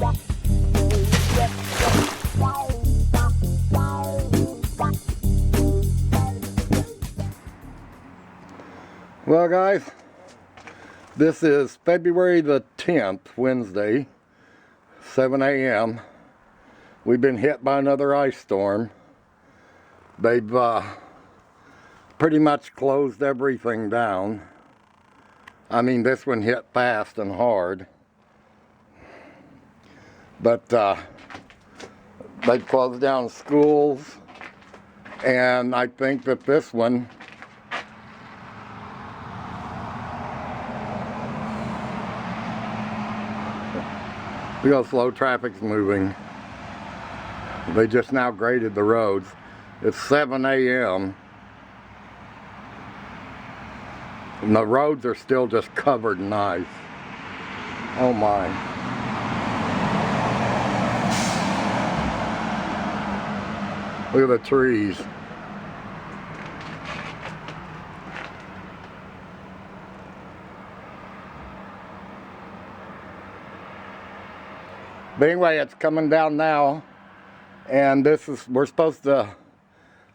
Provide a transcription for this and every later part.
Well guys, this is February the 10th, Wednesday, 7 a.m. We've been hit by another ice storm. They've pretty much closed everything down. I mean, this one hit fast and hard. But they've closed down schools, and I think that this one because slow traffic's moving. They just now graded the roads. It's 7 a.m. and the roads are still just covered in ice. Oh my. Look at the trees. But anyway, it's coming down now, and we're supposed to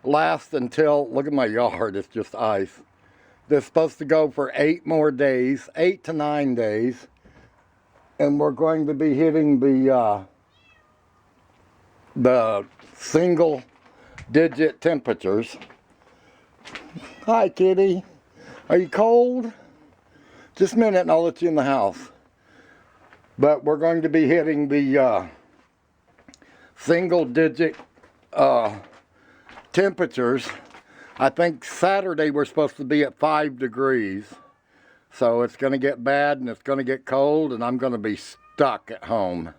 last until, look at my yard, it's just ice. This is supposed to go for 8 more days, 8 to 9 days, and we're going to be hitting the single digit temperatures. Hi kitty, are you cold? Just a minute and I'll let you in the house. But we're going to be hitting the single digit temperatures. I think Saturday we're supposed to be at 5 degrees. So it's going to get bad and it's going to get cold, and I'm going to be stuck at home.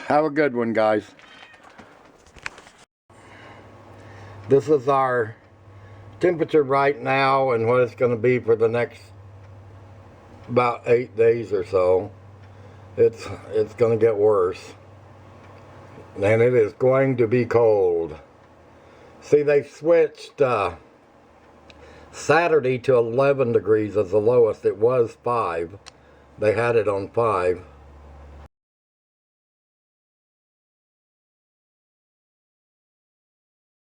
Have a good one, guys. This is our temperature right now and what it's going to be for the next about 8 days or so. It's going to get worse, and it is going to be cold. See, they switched Saturday to 11 degrees as the lowest. It was 5. They had it on 5.